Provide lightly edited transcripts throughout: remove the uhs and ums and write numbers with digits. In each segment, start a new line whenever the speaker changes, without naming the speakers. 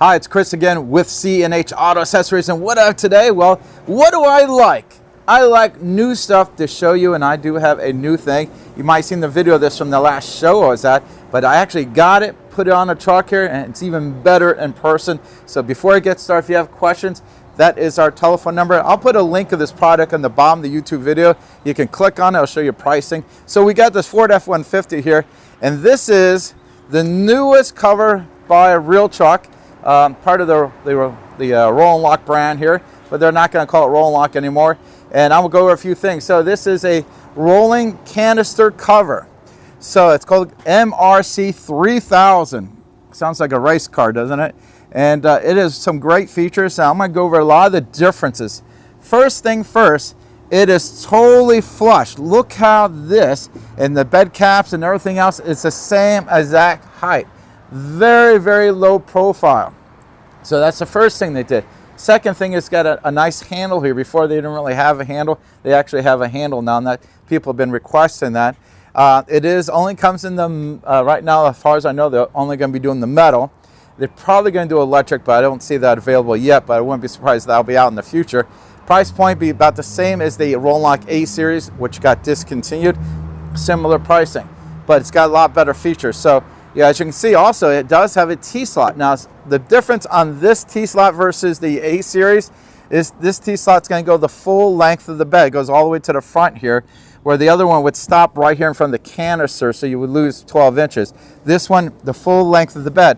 Hi, it's Chris again with C&H Auto Accessories, and what have today? Well, what do I like? I like new stuff to show you, and I do have a new thing. You might have seen the video of this from the last show I was at, but I actually got it, put it on a truck here, and it's even better in person. So before I get started, if you have questions, that is our telephone number. I'll put a link of this product on the bottom of the YouTube video. You can click on it, I'll show you pricing. So we got this Ford F-150 here, and this is the newest cover by realtruck. Part of the Roll and Lock brand here, but they're not going to call it Roll and Lock anymore. And I'm going to go over a few things. So this is a rolling canister cover. So it's called MRC3000. Sounds like a race car, doesn't it? And it has some great features. So I'm going to go over a lot of the differences. First thing first, it is totally flush. Look how this and the bed caps and everything else is the same exact height. Very, very low profile. So that's the first thing they did. Second thing, it's got a nice handle here. Before they didn't really have a handle. They actually have a handle now, and that people have been requesting that. It is only comes in the, right now, as far as I know, they're only going to be doing the metal. They're probably going to do electric, but I don't see that available yet, but I wouldn't be surprised that'll be out in the future. Price point be about the same as the Roll and Lock A series, which got discontinued. Similar pricing, but it's got a lot better features. So yeah, as you can see, also it does have a T-slot. Now, the difference on this T-slot versus the A series is this T-slot's going to go the full length of the bed. It goes all the way to the front here, where the other one would stop right here in front of the canister, so you would lose 12 inches. This one, the full length of the bed.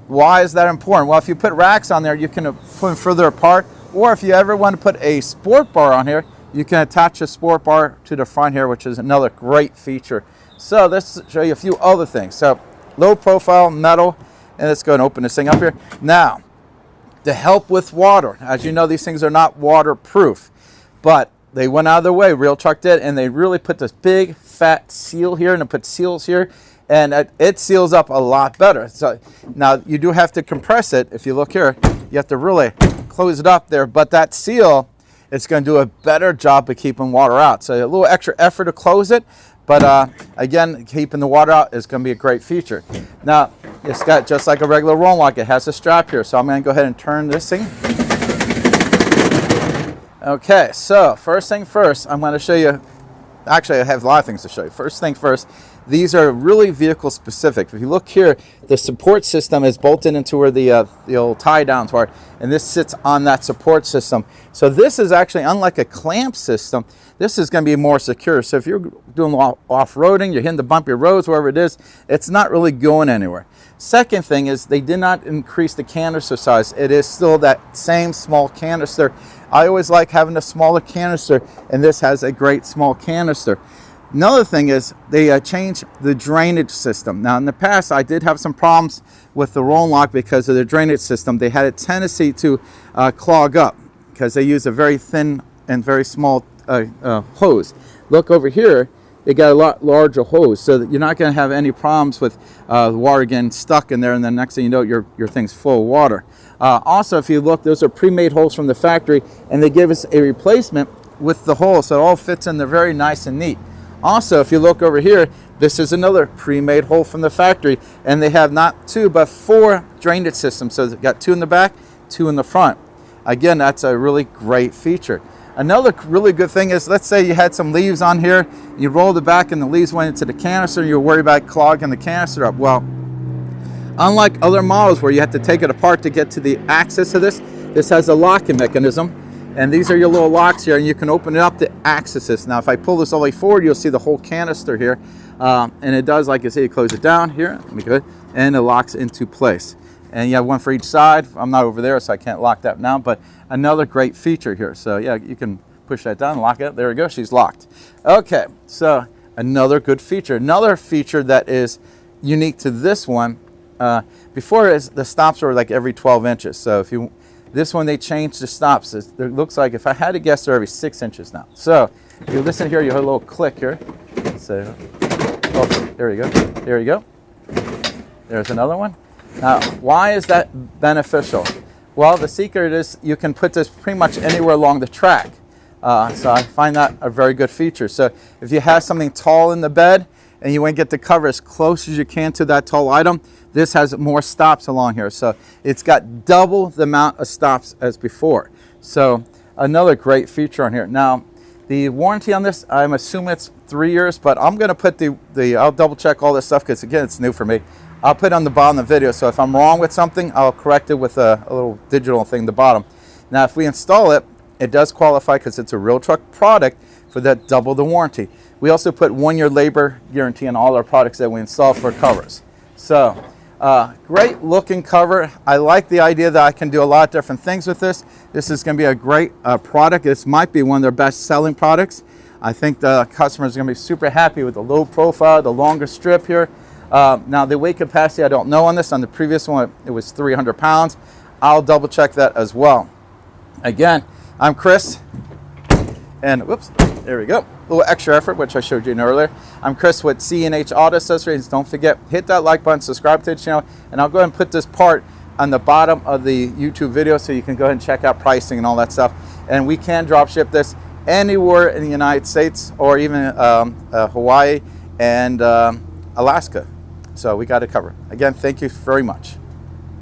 Why is that important? Well, if you put racks on there, you can put them further apart, or if you ever want to put a sport bar on here, you can attach a sport bar to the front here, which is another great feature. So let's show you a few other things. So low profile metal, and let's go and open this thing up here. Now, to help with water, as you know, these things are not waterproof, but they went out of their way, realtruck did, and they really put this big fat seal here, and they put seals here, and it seals up a lot better. So now you do have to compress it. If you look here, you have to really close it up there, but that seal, it's going to do a better job of keeping water out. So a little extra effort to close it, but again, keeping the water out is going to be a great feature. Now, it's got just like a regular Roll and Lock. It has a strap here, so I'm going to go ahead and turn this thing. Okay, so first thing first, I'm going to show you. Actually, I have a lot of things to show you. First thing first, these are really vehicle specific. If you look here, the support system is bolted into where the old tie downs are, and this sits on that support system. So this is actually, unlike a clamp system, this is going to be more secure. So if you're doing off-roading, you're hitting the bumpy roads, wherever it is, it's not really going anywhere. Second thing is they did not increase the canister size. It is still that same small canister. I always like having a smaller canister, and this has a great small canister. Another thing is they changed the drainage system. Now in the past I did have some problems with the Roll and Lock because of the drainage system. They had a tendency to clog up because they use a very thin and very small hose. Look over here, they got a lot larger hose, so that you're not going to have any problems with water getting stuck in there, and then next thing you know, your thing's full of water. Also, if you look, those are pre-made holes from the factory, and they give us a replacement with the hole, so it all fits in there very nice and neat. Also, if you look over here, this is another pre-made hole from the factory, and they have not 2 but 4 drainage systems. So they've got 2 in the back, 2 in the front. Again, that's a really great feature. Another really good thing is, let's say you had some leaves on here, you rolled it back and the leaves went into the canister, and you're worried about clogging the canister up. Well, unlike other models where you have to take it apart to get to the access of this, this has a locking mechanism. And these are your little locks here, and you can open it up to access this. Now, if I pull this all the way forward, you'll see the whole canister here. And it does, like I say, you close it down here, let me go, and it locks into place. And you have one for each side. I'm not over there, so I can't lock that now, but another great feature here. So yeah, you can push that down, lock it. There we go, she's locked. Okay, so another good feature. Another feature that is unique to this one, before the stops were like every 12 inches. So if you, this one they changed the stops. It looks like, if I had to guess, they're every 6 inches now. So if you listen here, you hear a little click here. So, oh, there you go. There you go. There's another one. Now, why is that beneficial? Well, the secret is you can put this pretty much anywhere along the track. So I find that a very good feature. So if you have something tall in the bed and you want to get the cover as close as you can to that tall item, This has more stops along here, so it's got double the amount of stops as before. So another great feature on here. Now, the warranty on this, I'm assuming it's 3 years, but I'm going to put I'll double check all this stuff because, again, it's new for me. I'll put it on the bottom of the video, so if I'm wrong with something, I'll correct it with a little digital thing at the bottom. Now, if we install it, it does qualify because it's a real truck product for that double the warranty. We also put 1 year labor guarantee on all our products that we install for covers. So, great looking cover. I like the idea that I can do a lot of different things with this. This is going to be a great product. This might be one of their best selling products. I think the customers are going to be super happy with the low profile, the longer strip here. Now the weight capacity, I don't know on this. On the previous one, it was 300 pounds. I'll double check that as well. Again, I'm Chris, and whoops, there we go. A little extra effort, which I showed you earlier. I'm Chris with C&H Auto Accessories. Don't forget, hit that like button, subscribe to the channel, and I'll go ahead and put this part on the bottom of the YouTube video so you can go ahead and check out pricing and all that stuff. And we can drop ship this anywhere in the United States, or even Hawaii and Alaska. So we got it covered. Again, thank you very much.